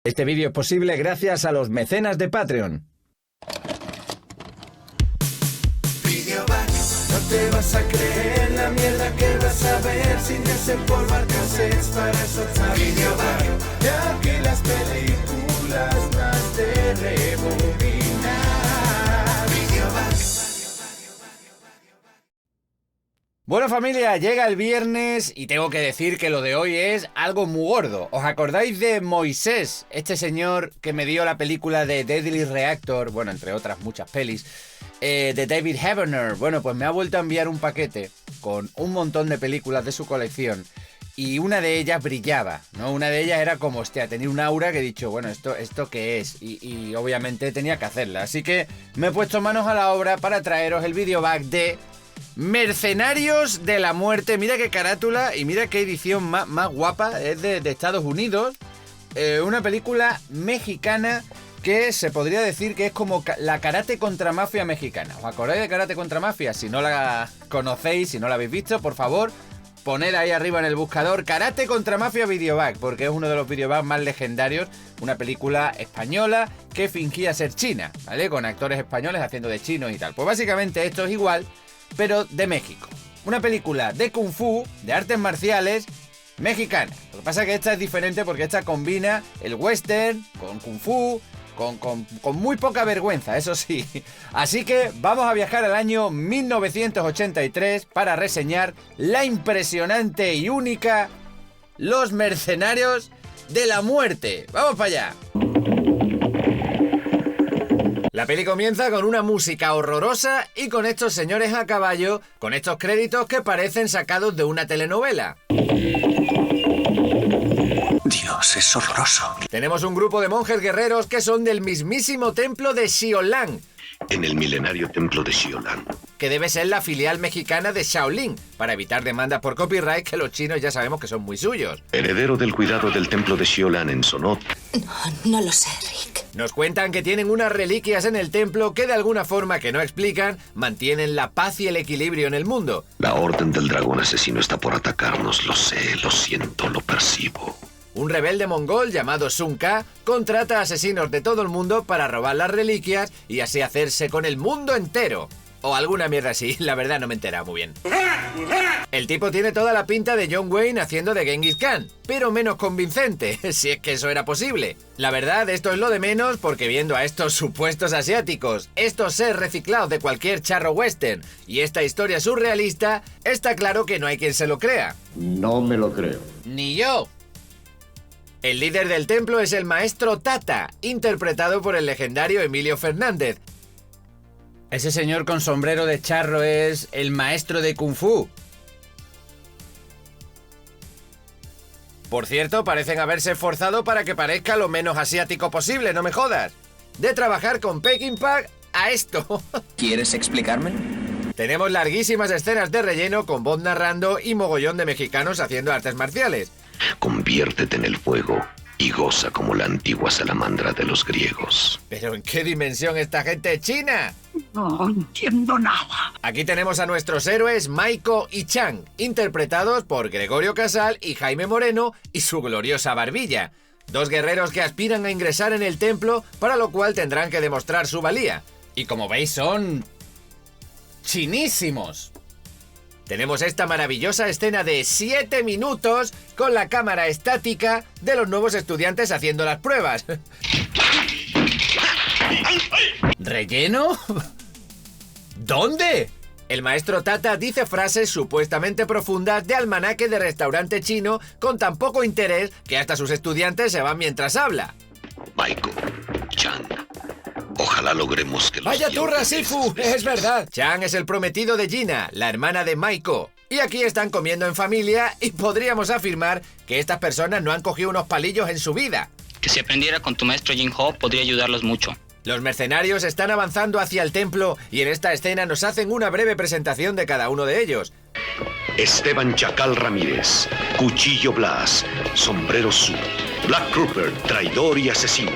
Este vídeo es posible gracias a los mecenas de Patreon. Videoback, no te vas a creer la mierda que vas a ver sin desempolvar cassettes, para eso está Videoback. Ya que las películas más de rebobinar. Videoback. Bueno, familia, llega el viernes y tengo que decir que lo de hoy es algo muy gordo. ¿Os acordáis de Moisés? Este señor que me dio la película de Deadly Reactor, bueno, entre otras muchas pelis, de David Heavener. Bueno, pues me ha vuelto a enviar un paquete con un montón de películas de su colección y una de ellas brillaba, ¿no? Una de ellas era como, hostia, tenía un aura que he dicho, bueno, ¿esto qué es? Y obviamente tenía que hacerla. Así que me he puesto manos a la obra para traeros el videoback de Mercenarios de la Muerte. Mira qué carátula y mira qué edición más guapa. Es de Estados Unidos. Una película mexicana que se podría decir que es como la Karate contra Mafia mexicana. ¿Os acordáis de Karate contra Mafia? Si no la conocéis, si no la habéis visto, por favor, poned ahí arriba en el buscador Karate contra Mafia Videoback, porque es uno de los videobacks más legendarios. Una película española que fingía ser china, ¿vale? Con actores españoles haciendo de chinos y tal. Pues básicamente esto es igual, pero de México. Una película de Kung Fu, de artes marciales, mexicana. Lo que pasa es que esta es diferente porque esta combina el western con Kung Fu, con muy poca vergüenza, eso sí. Así que vamos a viajar al año 1983 para reseñar la impresionante y única Los Mercenarios de la Muerte. ¡Vamos para allá! La peli comienza con una música horrorosa y con estos señores a caballo, con estos créditos que parecen sacados de una telenovela. Dios, es horroroso. Tenemos un grupo de monjes guerreros que son del mismísimo templo de Xiolán, En el milenario templo de Xiolán. que debe ser la filial mexicana de Shaolin, para evitar demandas por copyright que los chinos ya sabemos que son muy suyos. Heredero del cuidado del templo de Xiolán en Sonot. No lo sé, Rick. Nos cuentan que tienen unas reliquias en el templo que de alguna forma que no explican mantienen la paz y el equilibrio en el mundo. La orden del dragón asesino está por atacarnos, lo sé, lo siento, lo percibo. Un rebelde mongol llamado Sun Ka contrata a asesinos de todo el mundo para robar las reliquias y así hacerse con el mundo entero. O alguna mierda así, la verdad no me he enterado muy bien. El tipo tiene toda la pinta de John Wayne haciendo de Genghis Khan, pero menos convincente, si es que eso era posible. La verdad, esto es lo de menos porque viendo a estos supuestos asiáticos, estos ser reciclados de cualquier charro western y esta historia surrealista, está claro que no hay quien se lo crea. No me lo creo. Ni yo. El líder del templo es el maestro Tata, interpretado por el legendario Emilio Fernández. Ese señor con sombrero de charro es el maestro de Kung Fu. Por cierto, parecen haberse esforzado para que parezca lo menos asiático posible, no me jodas. De trabajar con Peckinpah a esto. ¿Quieres explicarme? Tenemos larguísimas escenas de relleno con voz narrando y mogollón de mexicanos haciendo artes marciales. Conviértete en el fuego y goza como la antigua salamandra de los griegos. ¿Pero en qué dimensión esta gente china? No entiendo nada. Aquí tenemos a nuestros héroes Maiko y Chang, interpretados por Gregorio Casal y Jaime Moreno y su gloriosa barbilla. Dos guerreros que aspiran a ingresar en el templo, para lo cual tendrán que demostrar su valía. Y como veis son chinísimos. Tenemos esta maravillosa escena de 7 minutos con la cámara estática de los nuevos estudiantes haciendo las pruebas. ¿Relleno? ¿Dónde? El maestro Tata dice frases supuestamente profundas de almanaque de restaurante chino con tan poco interés que hasta sus estudiantes se van mientras habla. Maiko, Chan, ojalá logremos que los ¡Vaya turra, dioses Sifu! ¡Es verdad! Chang es el prometido de Gina, la hermana de Maiko. Y aquí están comiendo en familia y podríamos afirmar que estas personas no han cogido unos palillos en su vida. Que si aprendiera con tu maestro Jin Ho podría ayudarlos mucho. Los mercenarios están avanzando hacia el templo y en esta escena nos hacen una breve presentación de cada uno de ellos. Esteban Chacal Ramírez, Cuchillo Blas, Sombrero Su, Black Trooper, traidor y asesino,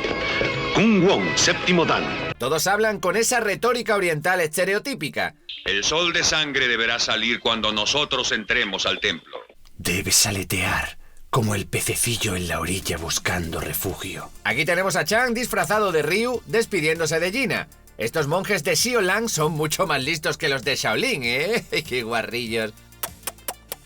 Kung Wong, séptimo Dan. Todos hablan con esa retórica oriental estereotípica. El sol de sangre deberá salir cuando nosotros entremos al templo. Debes aletear como el pececillo en la orilla buscando refugio. Aquí tenemos a Chang disfrazado de Ryu despidiéndose de Gina. Estos monjes de Xiaolan son mucho más listos que los de Shaolin, ¿eh? ¡Qué guarrillos!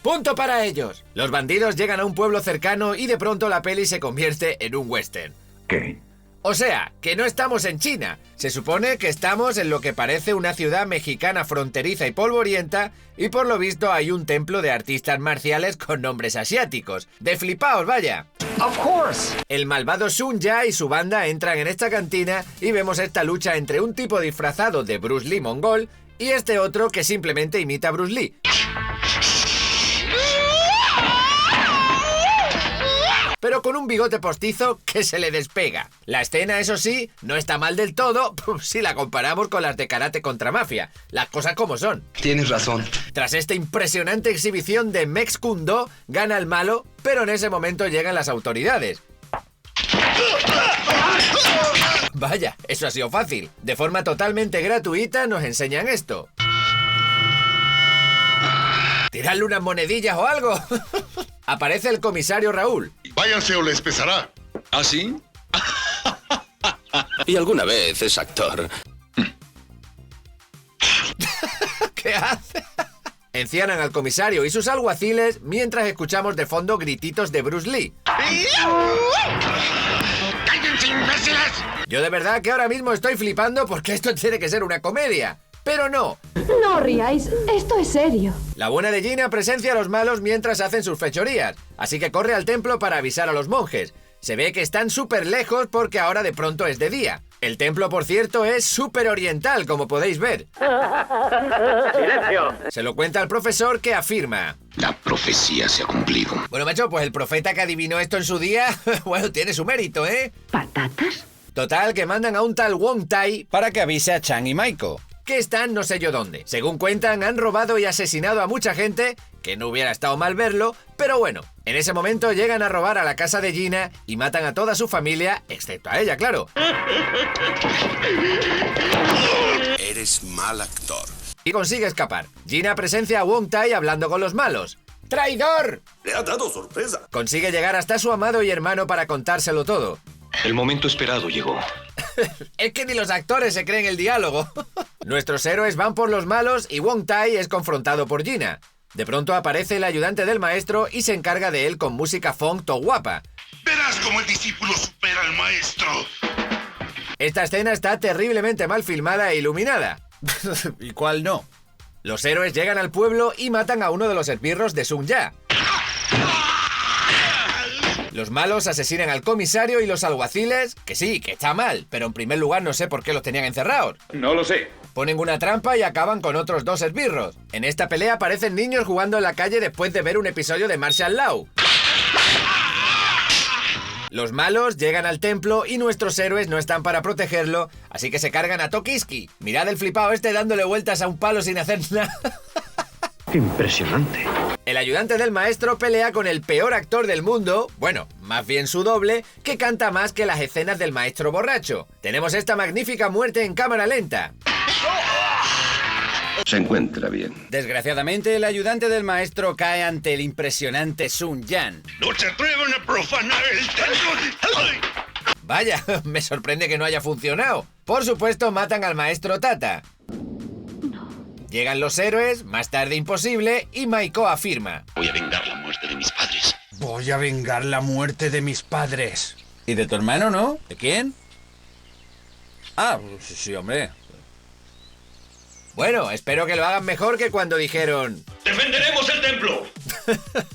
¡Punto para ellos! Los bandidos llegan a un pueblo cercano y de pronto la peli se convierte en un western. ¿Qué? O sea, que no estamos en China. Se supone que estamos en lo que parece una ciudad mexicana fronteriza y polvorienta, y por lo visto hay un templo de artistas marciales con nombres asiáticos. ¡De flipaos, vaya! Of course. El malvado Sun Ya y su banda entran en esta cantina y vemos esta lucha entre un tipo disfrazado de Bruce Lee mongol y este otro que simplemente imita a Bruce Lee. Pero con un bigote postizo que se le despega. La escena, eso sí, no está mal del todo si la comparamos con las de Karate contra Mafia. Las cosas como son. Tienes razón. Tras esta impresionante exhibición de Mex Kundo, gana el malo, pero en ese momento llegan las autoridades. Vaya, eso ha sido fácil. De forma totalmente gratuita nos enseñan esto. ¡Tirarle unas monedillas o algo! Aparece el comisario Raúl. Váyanse o les pesará. ¿Ah, sí? Y alguna vez es actor. ¿Qué hace? Encierran al comisario y sus alguaciles mientras escuchamos de fondo grititos de Bruce Lee. ¡Cállense, imbéciles! Yo de verdad que ahora mismo estoy flipando porque esto tiene que ser una comedia. Pero no. No ríais, esto es serio. La buena de Gina presencia a los malos mientras hacen sus fechorías, así que corre al templo para avisar a los monjes. Se ve que están súper lejos porque ahora de pronto es de día. El templo, por cierto, es súper oriental, como podéis ver. ¡Silencio! Se lo cuenta al profesor, que afirma: La profecía se ha cumplido. Bueno, macho, pues el profeta que adivinó esto en su día, bueno, tiene su mérito, ¿eh? ¿Patatas? Total, que mandan a un tal Wong Tai para que avise a Chang y Maiko, que están no sé yo dónde. Según cuentan, han robado y asesinado a mucha gente, que no hubiera estado mal verlo, pero bueno, en ese momento llegan a robar a la casa de Gina y matan a toda su familia, excepto a ella, claro. Eres mal actor. Y consigue escapar. Gina presencia a Wong Tai hablando con los malos. ¡Traidor! Le ha dado sorpresa. Consigue llegar hasta su amado y hermano para contárselo todo. El momento esperado llegó. Es que ni los actores se creen el diálogo. Nuestros héroes van por los malos y Wong Tai es confrontado por Gina. De pronto aparece el ayudante del maestro y se encarga de él con música funk to guapa. Verás cómo el discípulo supera al maestro. Esta escena está terriblemente mal filmada e iluminada. ¿Y cuál no? Los héroes llegan al pueblo y matan a uno de los esbirros de Sun Ya. Los malos asesinan al comisario y los alguaciles, que sí, que está mal, pero en primer lugar no sé por qué los tenían encerrados. No lo sé. Ponen una trampa y acaban con otros dos esbirros. En esta pelea aparecen niños jugando en la calle después de ver un episodio de Martial Law. Los malos llegan al templo y nuestros héroes no están para protegerlo, así que se cargan a Tokiski. Mirad el flipado este dándole vueltas a un palo sin hacer nada. Impresionante. El ayudante del maestro pelea con el peor actor del mundo, bueno, más bien su doble, que canta más que las escenas del maestro borracho. Tenemos esta magnífica muerte en cámara lenta. Se encuentra bien. Desgraciadamente, el ayudante del maestro cae ante el impresionante Sun Yan. ¡No se atrevan a profanar el templo! Vaya, me sorprende que no haya funcionado. Por supuesto, matan al maestro Tata. Llegan los héroes, más tarde imposible, y Maiko afirma: Voy a vengar la muerte de mis padres. Voy a vengar la muerte de mis padres. ¿Y de tu hermano, no? ¿De quién? Ah, sí, hombre. Bueno, espero que lo hagan mejor que cuando dijeron: ¡Defenderemos el templo!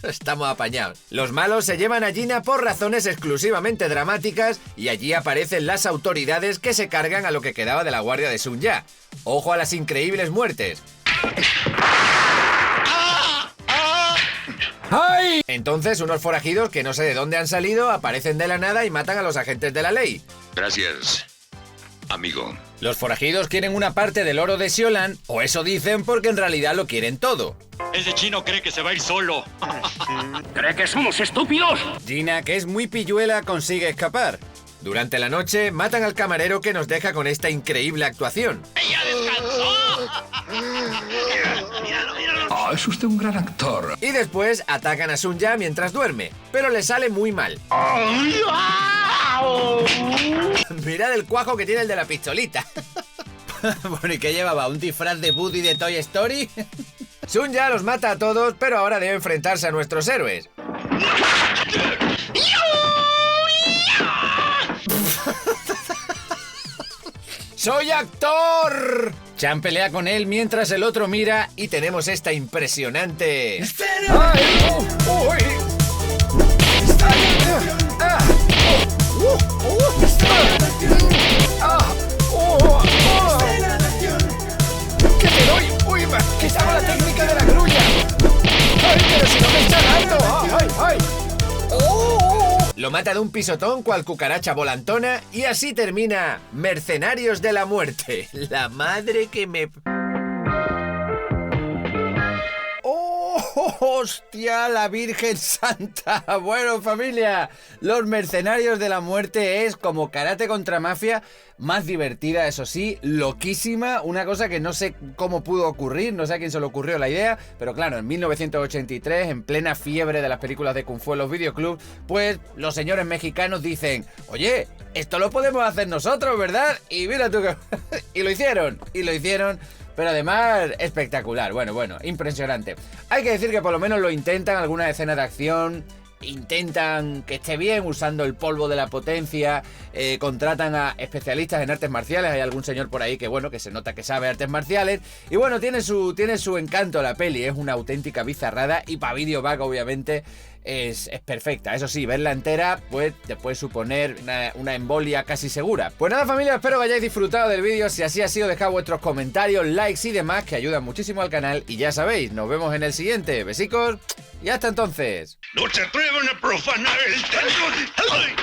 Estamos apañados. Los malos se llevan a Gina por razones exclusivamente dramáticas y allí aparecen las autoridades que se cargan a lo que quedaba de la guardia de Sun Ya. ¡Ojo a las increíbles muertes! ¡Ay! Entonces unos forajidos que no sé de dónde han salido aparecen de la nada y matan a los agentes de la ley. Gracias, amigo. Los forajidos quieren una parte del oro de Xiaolan, o eso dicen porque en realidad lo quieren todo. Ese chino cree que se va a ir solo. ¿Cree que somos estúpidos? Gina, que es muy pilluela, consigue escapar. Durante la noche matan al camarero que nos deja con esta increíble actuación. ¡Ella descansó! Oh, es usted un gran actor. Y después atacan a Sun Ya mientras duerme, pero le sale muy mal. Mirad el cuajo que tiene el de la pistolita. Bueno, ¿y qué llevaba? ¿Un disfraz de Woody de Toy Story? Sun Ya los mata a todos, pero ahora debe enfrentarse a nuestros héroes. ¡Soy actor! Chan pelea con él mientras el otro mira y tenemos esta impresionante... ¡Ay! ¡Uy! ¡Que te doy! ¡Uy! ¡Que estaba la técnica de la grulla! ¡Ay, pero si no me está dando! ¡Ay, ay! Lo mata de un pisotón cual cucaracha volantona y así termina Mercenarios de la Muerte. La madre que me... ¡Oh, hostia, la Virgen Santa! Bueno, familia, Los Mercenarios de la Muerte es como Karate contra Mafia, más divertida, eso sí, loquísima, una cosa que no sé cómo pudo ocurrir, no sé a quién se le ocurrió la idea, pero claro, en 1983, en plena fiebre de las películas de Kung Fu en los videoclubs, pues los señores mexicanos dicen, oye, esto lo podemos hacer nosotros, ¿verdad? Y mira tú que... y lo hicieron, pero además espectacular, bueno, impresionante. Hay que decir que por lo menos lo intentan, algunas escenas de acción, intentan que esté bien usando el polvo de la potencia, contratan a especialistas en artes marciales, hay algún señor por ahí que bueno, que se nota que sabe artes marciales, y bueno, tiene su encanto la peli, es una auténtica bizarrada y para Videoback obviamente es perfecta. Eso sí, verla entera pues te puede suponer una embolia casi segura. Pues nada, familia, espero que hayáis disfrutado del vídeo. Si así ha sido, dejad vuestros comentarios, likes y demás, que ayudan muchísimo al canal. Y ya sabéis, nos vemos en el siguiente. Besicos y hasta entonces. ¡No se atrevan a profanar el templo! ¡Ay!